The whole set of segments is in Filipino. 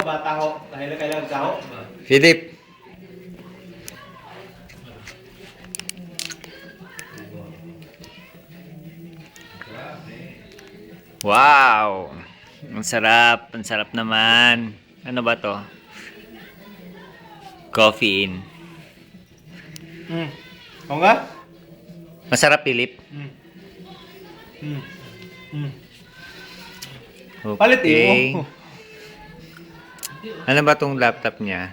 Bata ho. Kailangan sa ho. Philip. Wow! Ang sarap. Ang sarap naman. Ano ba to? Coffee in. Oo nga? Masarap, Philip. Palit Okay. mo. Ano ba tong laptop niya?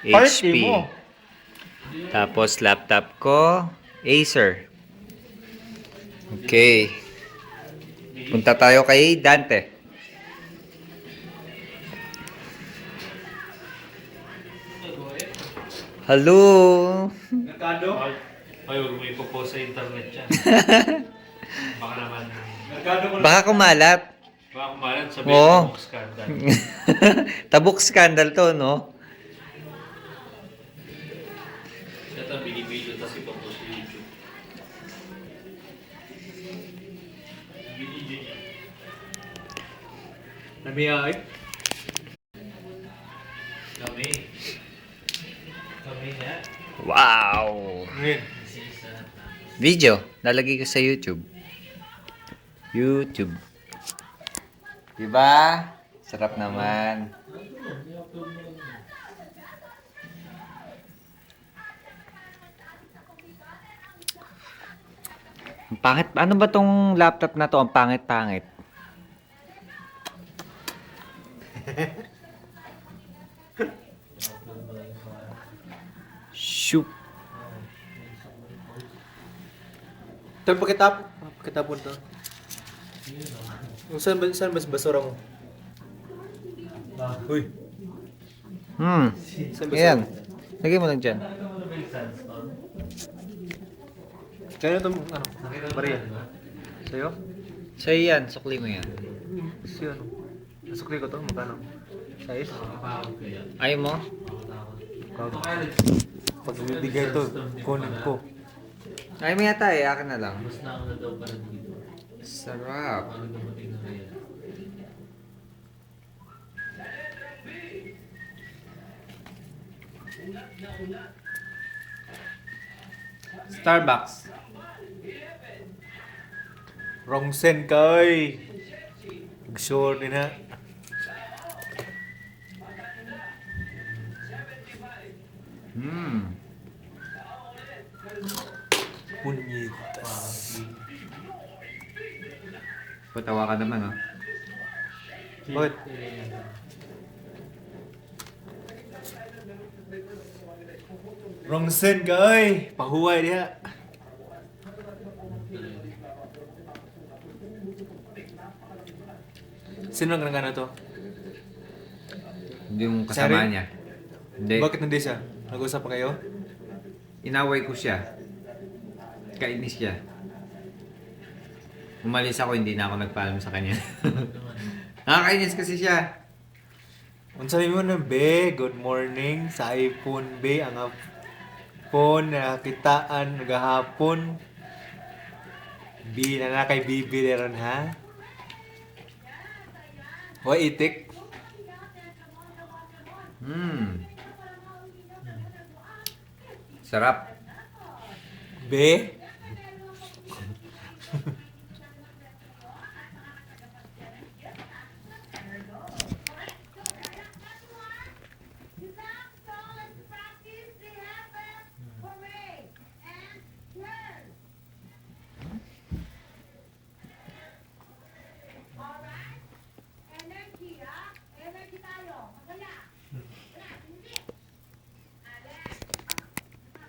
Palit HP. mo. Tapos laptop ko, Acer. Okay. Punta tayo kay Dante. Hello. Merkado? Ay, huwag mo ipopost sa internet yan. Baka naman, Merkado mo. Baka kumalat. baka kumalan sabihin Oo. mo scandal. Tabuk scandal to, no? Ito, binibidyo, tapos ipopost sa YouTube. Binibidyo niya. Nabiyay. Kami. Kami na. Wow. Ngayon. Video. Lalagay ko sa YouTube. YouTube. Diba? Sarap naman. Ang pangit. Ano ba tong laptop na to? Ang pangit-pangit. Shoot. Ito pakitapon to. Saan mas basura mo? Uy. Saan basura Ayan. mo? Lagay mo lang dyan. Kaya ito, Maria. Sa'yo? Sa'yo yan. Sukli mo yan. Si ano? Nasukli ko to, magkano? Size? Ayaw mo? Pag bibigay to, kunin ko. Ayaw mo yata eh. Akin na lang. Mas na ako na daw para dito. Sarap. Ano dumating na kaya? Starbucks. Wrong send kay. Sure din ha. Punyitas. Patawa ka naman, oh. Bakit? Wrong send kay. Pahuway diha. Sino ang nagana to? Hindi yung kasama Sorry? niya. Hindi. Bakit hindi siya? Nag-usap pa kayo? Inaway ko siya. Kainis siya. Umalis ako, hindi na ako nagpaalam sa kanya. Nakakainis kasi siya. Kung sabi mo na, be, good morning sa iPhone, be, ang phone na nakitaan nagahapon. Be, na kay Bibi ron, ha? Hoy, itik. Sarap. Be?